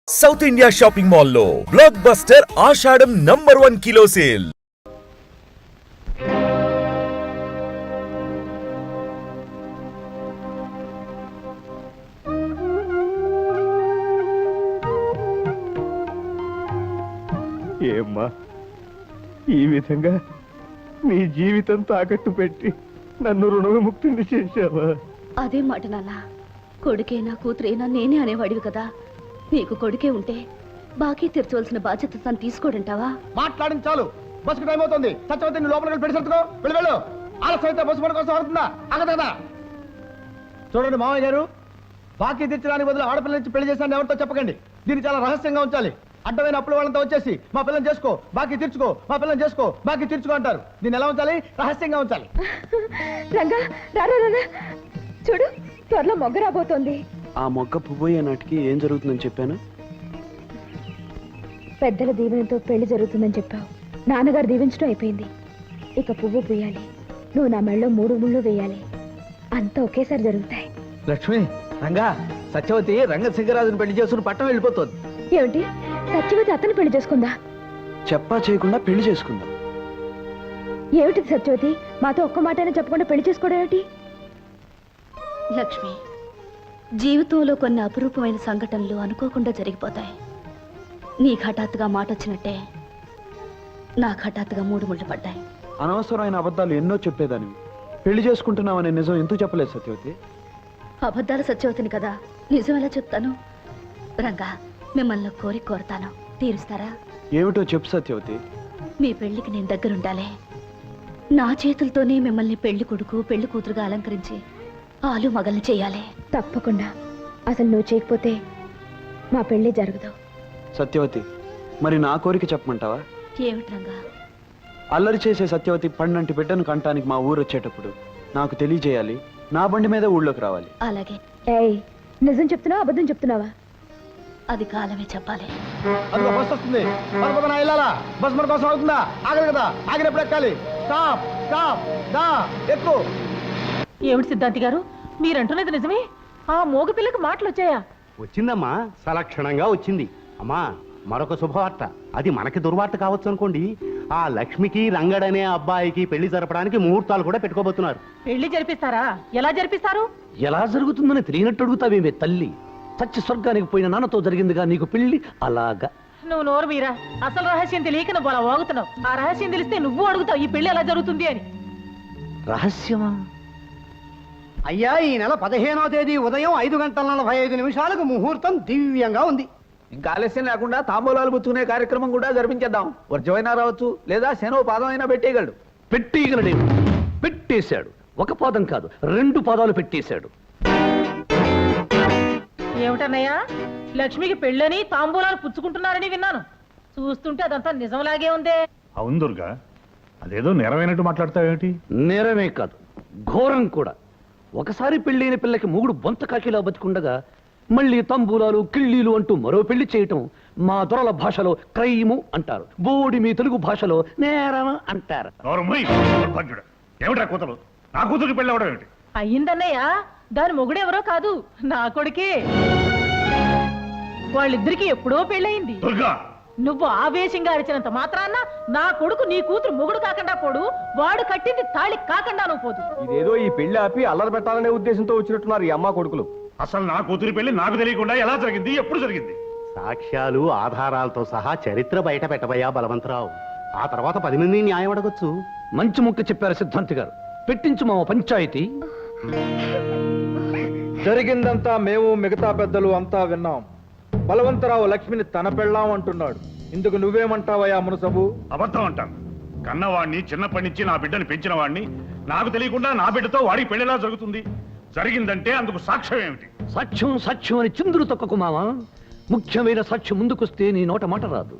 South India shopping మాల్లో block buster ఆషాఢం number 1 kilo sale. ఏమ్మా ఈ విధంగా నీ జీవితం తాకట్టు పెట్టి నన్ను రుణవిముక్తిని చేశావా? అదే మాట నాన్న, కొడుకేనా కూతురేనా నేనే అనేవాడివి కదా. నీకు కొడుకే ఉంటే బాకీ తీర్చవలసిన బాధ్యత తను తీసుకోడంటావా? మాట్లాడింది చాలు, బస్సు టైం అవుతుంది. సత్యవతి నీ లోపలికి పెట్టి వెళ్ళు. ఆలస్యం అయితే బస్సు పని కోసం అవుతుందా? అగదు కదా. చూడండి మామయ్య గారు, బాకీ తీర్చడానికి బదులు ఆడపిల్ల నుంచి పెళ్లి చేశాను ఎవరితో చెప్పకండి. దీన్ని చాలా రహస్యంగా ఉంచాలి. అడ్డమైన అప్పుల వాళ్ళంతా వచ్చేసి మా పిల్లని చేసుకో బాకీ తీర్చుకో, మా పిల్లని చేసుకో బాకీ తీర్చుకో అంటారు. దీన్ని ఎలా ఉంచాలి? రహస్యంగా ఉంచాలి. రంగా రారా, చూడు త్వరలో మొగ్గ రాబోతోంది. ఆ మొగ్గ పువ్వయ్యే నాటికి ఏం జరుగుతుందని చెప్పాను? పెద్దల దీవెనతో పెళ్లి జరుగుతుందని చెప్పావు. నాన్నగారు దీవించడం అయిపోయింది. ఇక పువ్వు పూయాలి, నువ్వు నా మెళ్ళలో 3 ముళ్ళు వేయాలి. అంతా ఒకేసారి జరుగుతాయి. లక్ష్మి, రంగా, సత్యవతి రంగశంకరాజుని పెళ్లి చేసుకుని పట్టణం వెళ్ళిపోతుంది. ఏమిటి, సత్యవతి అతను పెళ్లి చేసుకుందా? చెప్పా చేయకుండా పెళ్లి చేసుకుందాం. ఏమిటి సత్యవతి, మాతో ఒక్క మాటైనా చెప్పకుండా పెళ్లి చేసుకోవడం ఏమిటి? లక్ష్మి, జీవితంలో కొన్ని అపురూపమైన సంఘటనలు అనుకోకుండా జరిగిపోతాయి. నీకు హఠాత్తుగా మాట వచ్చినట్టే నాకు హఠాత్తుగా 3 ముళ్ళు పడ్డాయి. అనవసరమైన అబద్ధాలు ఎన్నో చెప్పేదాన్ని. పెళ్లి చేసుకుంటున్నామనే నిజం ఎందుకు చెప్పలేదు సత్యవతి? అబద్ధాలు సత్యవతిని కదా, నిజం ఎలా చెప్తాను? రంగా, మిమ్మల్ని కోరతాను, తీరుస్తారా? ఏమిటో చెప్పు సత్యవతి. మీ పెళ్లికి నేను దగ్గరుండాలి. నా చేతులతోనే మిమ్మల్ని పెళ్లి కొడుకు పెళ్లి కూతురుగా అలంకరించి ఆలు మగల్ని చేయాలి. తప్పకుండా. అసలు నువ్వు చేయకపోతే మా పెళ్లి జరగదు. సత్యవతి, మరి నా కోరిక చెప్పమంటావా? ఏమిటి రంగా? అల్లరి చేసే సత్యవతి పండంటి బిడ్డను కంటానికి మా ఊరు వచ్చేటప్పుడు నాకు తెలియజేయాలి. నా బండి మీద ఊళ్ళోకి రావాలి. అలాగే. ఏయ్, నిజం చెప్తున్నావా అబద్ధం చెప్తున్నావా? అది కాలమే చెప్పాలి. బస్ వస్తుంది, బస్ మన కోసం అవుతుందా? ఆగదు కదా, ఆగినప్పుడు ఎక్కాలి. స్టాప్ స్టాప్ దా ఎక్కు. ఏమిటి సిద్ధాంతి గారు, మీరంటున్నది నిజమే? ఆ మోగ పిల్లకి మాటలు వచ్చాయా? వచ్చిందమ్మా, సలక్షణంగా వచ్చింది. అమ్మా, మరొక శుభవార్త. అది మనకి దుర్వార్త కావచ్చు అనుకోండి. ఆ లక్ష్మికి రంగడనే అబ్బాయికి పెళ్లి జరపడానికి ముహూర్తాలు కూడా పెట్టుకోబోతున్నారు. పెళ్లి జరిపిస్తారా? ఎలా జరిపిస్తారు? ఎలా జరుగుతుందని తెలియనట్టు అడుగుతావేమే తల్లి? సత్య స్వర్గానికి పోయిన నాన్నతో జరిగిందిగా నీకు పెళ్లి. అలాగా నువ్వు నోరు మీరా, అసలు రహస్యం తెలియక నువ్వు అలా వాగుతున్నావు. ఆ రహస్యం తెలిస్తే నువ్వు అడుగుతావు ఈ పెళ్లి ఎలా జరుగుతుంది అని. రహస్యమా? అయ్యా, ఈ నెల 15వ తేదీ ఉదయం 5:45 ముహూర్తం దివ్యంగా ఉంది. ఇంకా ఆలస్యం లేకుండా తాంబూలాలు పుచ్చుకునే కార్యక్రమం కూడా జరిపించేద్దాం. వర్జమైనా రావచ్చు, లేదా శనో పాదం అయినా పెట్టేయగలడు. పెట్టేయగలడేమి? పెట్టేశాడు. ఒక పాదం కాదు, 2 పాదాలు పెట్టేశాడు. ఏమిటన్నయ్యా, లక్ష్మికి పెళ్ళని తాంబూలాలు పుచ్చుకుంటున్నారని విన్నాను. చూస్తుంటే అదంతా నిజంలాగే ఉందే. అవును దుర్గా, అదేదో నెరవేనట్టు మాట్లాడతావేమిటి? నేరమే కాదు, ఘోరం కూడా. ఒకసారి పెళ్ళైన పిల్లకి మూగుడు బొంత కాకిలా బతికుండగా మళ్ళీ తంబూలాలు కిళ్ళీలు అంటూ మరో పెళ్లి చేయటం మా దొరల భాషలో క్రైము అంటారు. బోడి మీ తెలుగు భాషలో నేరం అంటారు. ఏమిటా కూతురు? నా కూతురికి పెళ్ళి అవడం ఏమిటి? అయ్యిందన్నయ్య, దాని మొగుడెవరో కాదు, నా కొడుకే. వాళ్ళిద్దరికి ఎప్పుడో పెళ్ళయింది. దుర్గా, నువ్వు ఆవేశంగా అరిచినంత మాత్రాన నా కొడుకు నీ కూతురు మొగుడు కాకుండా పోడు, వాడు కట్టింది తాళి కాకుండా నువ్వు పోదు. ఇదేదో ఈ పెళ్లి ఆపి అల్లరి పెట్టాలనే ఉద్దేశంతో వచ్చినట్టున్నారు ఈ అమ్మ కొడుకులు. అసలు నా కూతురి పెళ్లి నాకు తెలియకుండా ఎలా జరిగింది, ఎప్పుడు జరిగింది? సాక్ష్యాలు ఆధారాలతో సహా చరిత్ర బయట పెట్టబోయా బలవంతరావు. ఆ తర్వాత 10 మంది న్యాయం అడగొచ్చు. మంచి ముక్క చెప్పారు సిద్ధాంతి గారు. పెట్టించు మా పంచాయతీ. జరిగిందంతా మేము మిగతా పెద్దలు అంతా విన్నాం. బలవంతరావు లక్ష్మిని తన పెళ్ళాం అంటున్నాడు. ఇందుకు నువ్వేమంటావయ్యా మునసబు? అబద్ధం అంటాను. కన్నవాడిని, చిన్నప్పటి నుంచి నా బిడ్డని పెంచిన వాడిని, నాకు తెలియకుండా నా బిడ్డతో వాడికి పెళ్లిలా జరుగుతుంది. జరిగిందంటే అందుకు సాక్ష్యం ఏమిటి? సాక్ష్యం సాక్ష్యం అని చిందులు తొక్కకు మావా. ముఖ్యమైన సాక్ష్యం ముందుకొస్తే నీ నోట మాట రాదు.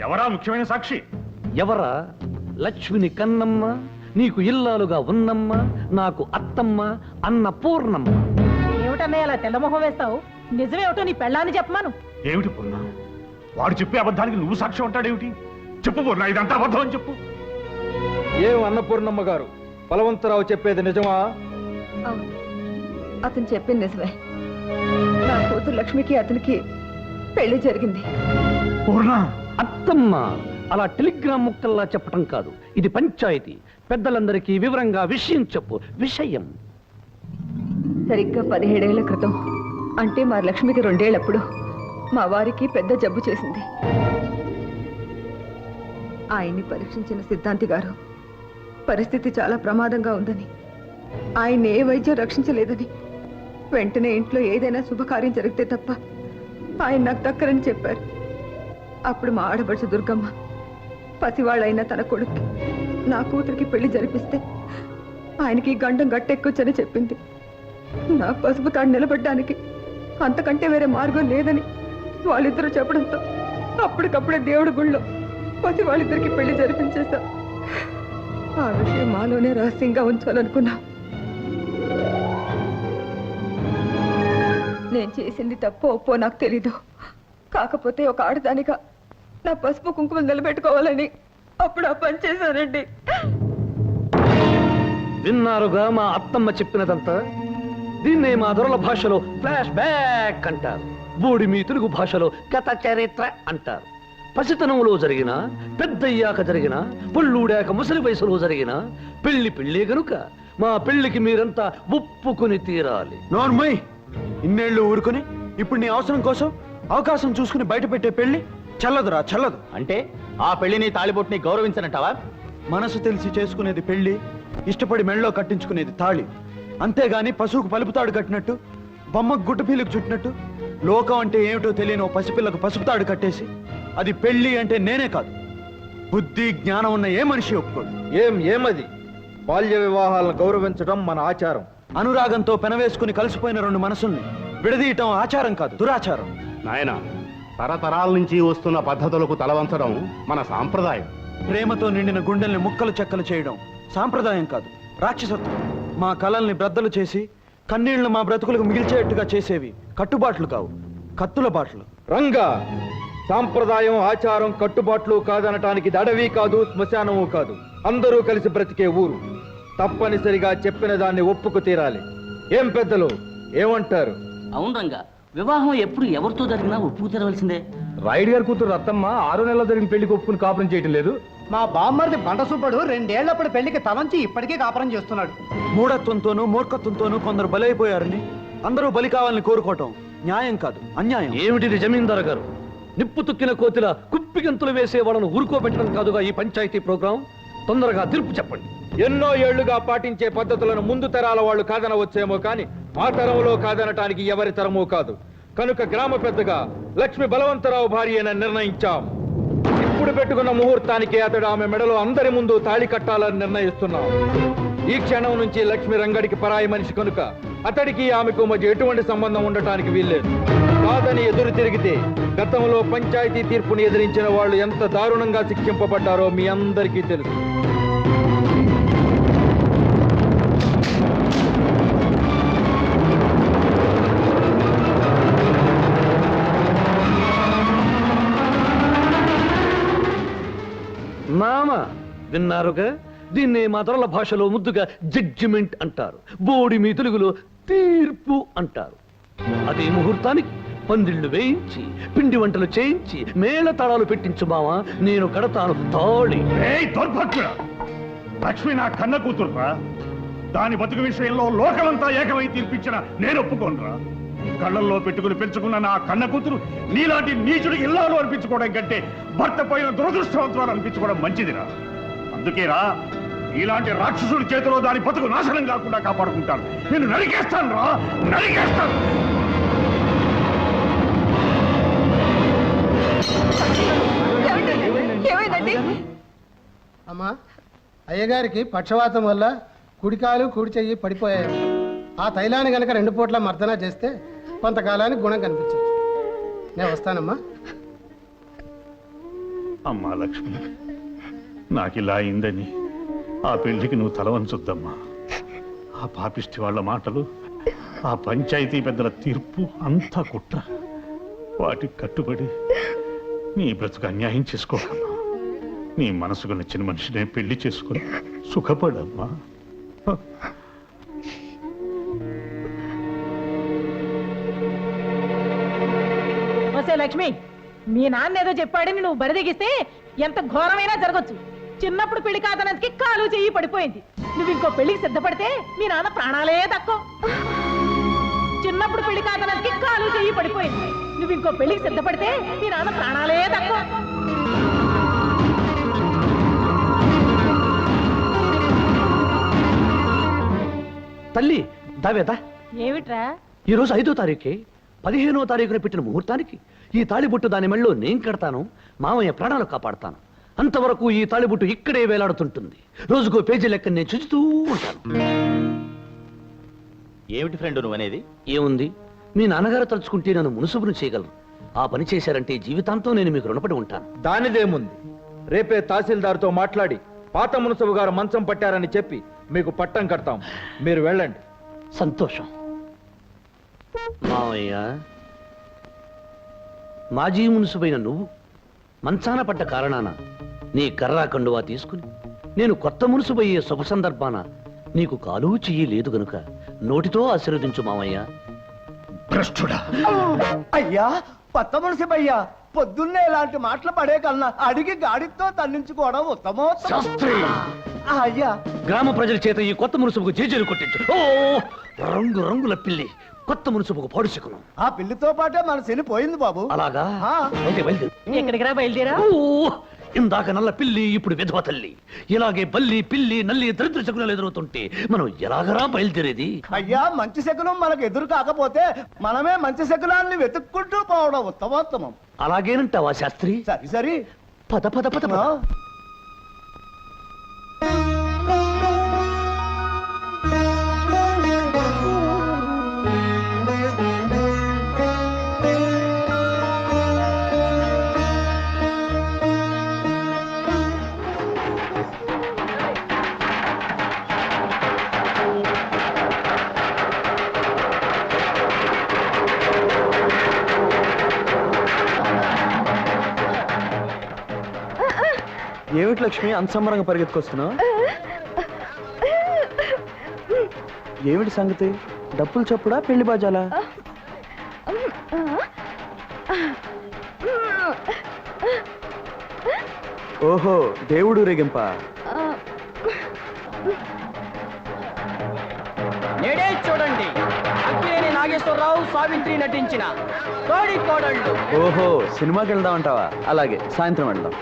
ఎవరా ముఖ్యమైన సాక్షి? ఎవరా? లక్ష్మిని కన్నమ్మ, నీకు ఇల్లాలుగా ఉన్నమ్మ, నాకు అత్తమ్మ, అన్న పూర్ణమ్మ. ఏమిటన్నయ్య అలా తెల్లమొహం వేస్తావు? నిజమేమిటో నీ పెళ్ళాన్ని చెప్పమాను. ఏమిటి పూర్ణ? వాడు చెప్పే అబద్ధానికి నువ్వు సాక్ష్యం అంటాడేమిటి? చెప్పు పూర్ణ, ఇదంతా అబద్ధం అని చెప్పు. ఏం అన్నపూర్ణమ్మ గారు, బలవంతరావు చెప్పేది నిజమా? అతను చెప్పింది నిజమే. నా కూతురు లక్ష్మికి అతనికి పెళ్లి జరిగింది. పూర్ణ, అత్తమ్మ అలా టెలిగ్రామ్ ముక్కల్లా చెప్పటం కాదు, ఇది పంచాయతీ. పెద్దలందరికీ వివరంగా విషయం చెప్పు. విషయం సరిగ్గా 17 ఏళ్ల క్రితం, అంటే మా లక్ష్మికి 2 ఏళ్లప్పుడు మా వారికి పెద్ద జబ్బు చేసింది. ఆయన్ని పరీక్షించిన సిద్ధాంతి గారు పరిస్థితి చాలా ప్రమాదంగా ఉందని, ఆయన ఏ వైద్యం రక్షించలేదని, వెంటనే ఇంట్లో ఏదైనా శుభకార్యం జరిగితే తప్ప ఆయన నాకు దక్కరని చెప్పారు. అప్పుడు మా ఆడపడుచు దుర్గమ్మ పసివాళ్ళైన తన కొడుక్కి నా కూతురికి పెళ్లి జరిపిస్తే ఆయనకి గండం గట్టెక్కొచ్చని చెప్పింది. నా పసుపు తాడు నిలబడ్డానికి అంతకంటే వేరే మార్గం లేదని వాళ్ళిద్దరూ చెప్పడంతో అప్పటికప్పుడే దేవుడి గుళ్ళో పసి వాళ్ళిద్దరికి పెళ్లి జరిపించేశా. ఆ విషయం మాలోనే రహస్యంగా ఉంచాలనుకున్నా. నేను చేసింది తప్పో ఒప్పో నాకు తెలీదు. కాకపోతే ఒక ఆడదానిగా నా పసుపు కుంకుమలు నిలబెట్టుకోవాలని అప్పుడు ఆ పని చేశానండి. విన్నారుగా మా అత్తమ్మ చెప్పినదంతా. దీన్నే మా దొరల భాషలో ఫ్లాష్ బ్యాక్ అంటారు, బోడి మీ తెలుగు భాషలో గత చరిత్ర అంటారు. పసితనంలో జరిగిన, పెద్దయ్యాక జరిగిన, పుళ్ళూడాక ముసలి వయసులో జరిగిన పెళ్లి గనుక మా పెళ్లికి మీరంతా ఒప్పుకుని తీరాలి. నోర్మయ్, ఇన్నేళ్లు ఊరుకుని ఇప్పుడు నీ అవసరం కోసం అవకాశం చూసుకుని బయట పెట్టే పెళ్లి చల్లదురా, చల్లదు. అంటే ఆ పెళ్లిని తాళిబొట్టుని గౌరవించనంటావా? మనసు తెలిసి చేసుకునేది పెళ్లి, ఇష్టపడి మెళ్ళలో కట్టించుకునేది తాళి. అంతేగాని పశువుకు పలుపుతాడు కట్టినట్టు, బొమ్మకు గుట్టపీలకు చుట్టినట్టు, లోకం అంటే ఏమిటో తెలియని ఓ పసిపిల్లకు పసుపుతాడు కట్టేసి అది పెళ్లి అంటే నేనే కాదు, బుద్ధి జ్ఞానం ఉన్న ఏ మనిషి ఒప్పుకోడు. ఏమది? బాల్య వివాహాలను గౌరవించడం మన ఆచారం. అనురాగంతో పెనవేసుకుని కలిసిపోయిన 2 మనసుల్ని విడదీయటం ఆచారం కాదు, దురాచారం. నాయన, తరతరాల నుంచి వస్తున్న పద్ధతులకు తలవంచడం మన సాంప్రదాయం. ప్రేమతో నిండిన గుండెల్ని ముక్కలు చెక్కలు చేయడం సాంప్రదాయం కాదు, రాక్షసత్వం. మా కలల్ని బ్రద్దలు చేసి కన్నీళ్లు మా బ్రతుకులకు మిగిల్చేట్టుగా చేసేవి కట్టుబాట్లు కావు, కత్తుల బాట్లు. రంగా, సాంప్రదాయం ఆచారం కట్టుబాట్లు కాదనటానికి ఇది అడవి కాదు, శ్మశానము కాదు, అందరూ కలిసి బ్రతికే ఊరు. తప్పనిసరిగా చెప్పిన దాన్ని ఒప్పుకు తీరాలి. ఏం పెద్దలు ఏమంటారు? అవును రంగా, వివాహం ఎప్పుడు ఎవరితో జరిగినా ఒప్పుకు తెరవలసిందే. రాయుడు గారి కూతురు రత్తమ్మ 6 నెలల్లో జరిగిన పెళ్లికి ఒప్పుకుని కాపురం చేయటం లేదు. మా బామ్మర్ది బండసూపడు 2 ఏళ్లప్పుడు పెళ్లికి తలంచి ఇప్పటికీ కాపురం చేస్తున్నాడు. మూఢత్వంతోనూ మూర్ఖత్వంతోనూ కొందరు బలైపోయారని అందరూ బలి కావాలని కోరుకోవటం న్యాయం కాదు, అన్యాయం. ఏమిటిది జమీందారు గారు? నిప్పు తొక్కిన కోతిల కుప్పిగంతులు వేసే వాళ్ళను ఊరుకోబెట్టడం కాదుగా ఈ పంచాయతీ ప్రోగ్రాం. తొందరగా తీర్పు చెప్పండి. ఎన్నో ఏళ్లుగా పాటించే పద్ధతులను ముందు తరాల వాళ్ళు కాదనవచ్చేమో కానీ ఆ తరంలో కాదనటానికి ఎవరి తరమూ కాదు. కనుక గ్రామ పెద్దగా లక్ష్మి బలవంతరావు భార్య అని నిర్ణయించాం. ఇప్పుడు పెట్టుకున్న ముహూర్తానికి అతడు ఆమె మెడలో అందరి ముందు తాళి కట్టాలని నిర్ణయిస్తున్నాం. ఈ క్షణం నుంచి లక్ష్మి రంగడికి పరాయి మనిషి కనుక అతడికి ఆమెకు మధ్య ఎటువంటి సంబంధం ఉండటానికి వీల్లేదు. కాదని ఎదురు తిరిగితే గతంలో పంచాయతీ తీర్పుని ఎదిరించిన వాళ్ళు ఎంత దారుణంగా శిక్షింపబడ్డారో మీ అందరికీ తెలుసు. మామ, విన్నారుగా? దీన్నే మా దొరల భాషలో ముద్దుగా జడ్జిమెంట్ అంటారు, బోడి మీ తెలుగులో తీర్పు అంటారు. అదే ముహూర్తానికి పందిళ్లు వేయించి, పిండి వంటలు చేయించి, మేళ తాళాలు పెట్టించు మావా, నేను కడతాను తాళి. దౌర్భాగ్యుడా, లక్ష్మి నా కన్న కూతురురా. దాని బతుకు విషయంలో లోకమంతా ఏకమై తీర్పిచ్చిన నేను ఒప్పుకోనురా. కళ్ళల్లో పెట్టుకుని పెంచుకున్న నా కన్న కూతురు నీలాంటి నీచుడికి ఇల్లాలు అనిపించుకోవడం కంటే భర్త పోయిన దురదృష్టవంతులు అనిపించుకోవడం మంచిదిరా. అందుకేరా ఇలాంటి రాక్షసుడి చేతిలో దాని బతుకు నాశనం కాకుండా కాపాడుకుంటాను. నేను నరికేస్తాను రా, నరికేస్తాను. అమ్మా, అయ్యగారికి పక్షవాతం వల్ల కుడికాలు కుడి చెయ్యి పడిపోయాయి. ఆ తైలాన్ని గనక 2 పూట్ల మర్దన చేస్తే కొంతకాలానికి గుణం కనిపించదు. నేను వస్తానమ్మా. అమ్మా లక్ష్మి, నాకిలా అయిందని ఆ పెళ్లికి నువ్వు తలవంచొద్దమ్మా. ఆ పాపిష్టి వాళ్ళ మాటలు, ఆ పంచాయతీ పెద్దల తీర్పు అంతా కుట్ర. వాటికి కట్టుబడి నీ బ్రతుకు అన్యాయం చేసుకోకమ్మా. నీ మనసుకు నచ్చిన మనిషినే పెళ్లి చేసుకుని సుఖపడమ్మా. వస్తే లక్ష్మి లక్ష్మి, మీ నాన్న ఏదో చెప్పాడని నువ్వు బరిదిగిస్తే ఎంత ఘోరమైనా జరగచ్చు. చిన్నప్పుడు పెళ్లి కాదనందుకి కాలు చెయ్యి పడిపోయింది. నువ్వు ఇంకో పెళ్లికి సిద్ధపడితే మీ నాన్న ప్రాణాలే దక్కో. చిన్నప్పుడు పెళ్లి కాదనందుకి కాలు చెయ్యి పడిపోయింది. నువ్వు ఇంకో పెళ్లికి సిద్ధపడితే మీ నాన్న ప్రాణాలే దక్కో. తల్లి దావేదా, ఏమిట్రా? ఈ రోజు 5వ తారీఖే, 15వ తారీఖున పెట్టిన ముహూర్తానికి ఈ తాళిబొట్టు దాని మెళ్ళో నేను కడతాను, మామయ్య ప్రాణాలు కాపాడతాను. అంతవరకు ఈ తాళిబొట్టు ఇక్కడే వేలాడుతుంటుంది. రోజుకో పేజీ లెక్క నేను చూస్తూ ఉంటాను. ఏమిటి ఫ్రెండ్ నువ్వనేది? ఏముంది, మీ నాన్నగారు తలుచుకుంటే నన్ను మునుసుబును చేయగలరు. ఆ పని చేశారంటే జీవితాంతం నేను మీకు రుణపడి ఉంటాను. దానిదేముంది, రేపే తహసీల్దార్తో మాట్లాడి పాత మునసబు గారు మంచం పట్టారని చెప్పి మీకు పట్టం కడతాం. మీరు వెళ్ళండి. సంతోషం. మావయ్య, మాజీ మునుసుబైన నువ్వు మంచాన పడ్డ కారణాన నీ కర్రా కండువా తీసుకుని నేను కొత్త మునుసుబయ్యే శుభ సందర్భాన నీకు కాలు చెయ్యి లేదు గనుక నోటితో ఆశీర్వదించు మావయ్య. భ్రష్టుడా! అయ్యా కొత్త మున్సిపయ్యా, పొద్దున్నే ఇలాంటి మాటలు పడే కన్నా అడిగి గాడితో తన్నించుకోవడం ఉత్తమం. శాస్త్రి! అయ్యా గ్రామ ప్రజల చేత ఈ కొత్త మునుసుబుకు జేజేలు కొట్టించు. ఓ రంగు రంగుల పిల్లి కొత్త మునుసుబుకు పాడుచుకున్నాం. ఆ పిల్లితో పాటే మన శని పోయింది బాబు. అలాగా? ఆ. అయితే బయలుదేరు. ఎక్కడికి రా బయలుదేరా? ఓ, ఇందాక నల్ల పిల్లి, ఇప్పుడు విధవ తల్లి. ఇలాగే బల్లి పిల్లి నల్లి దరిద్ర శకునాలు ఎదురవుతుంటే మనం ఎలాగరా బయలుదేరేది? అయ్యా మంచి శకునం మనకు ఎదురు కాకపోతే మనమే మంచి శకునాన్ని వెతుక్కుంటూ పోవడం ఉత్తమోత్తమం. అలాగేనంటావా శాస్త్రి? సరి సరి. పద పద పద పద. ఏమిటి లక్ష్మి అంత సంబరంగా పరిగెత్తుకొస్తున్నావు? ఏమిటి సంగతి? డప్పులు చప్పుడా, పెళ్లి బాజాలా? ఓహో, దేవుడు రేగింప. నేడే చూడండి, అక్కినేని నాగేశ్వరరావు సావిత్రి నటించిన కోడి కోడళ్ళు. ఓహో, సినిమాకి వెళ్దామంటావా? అలాగే, సాయంత్రం వెళ్దాం.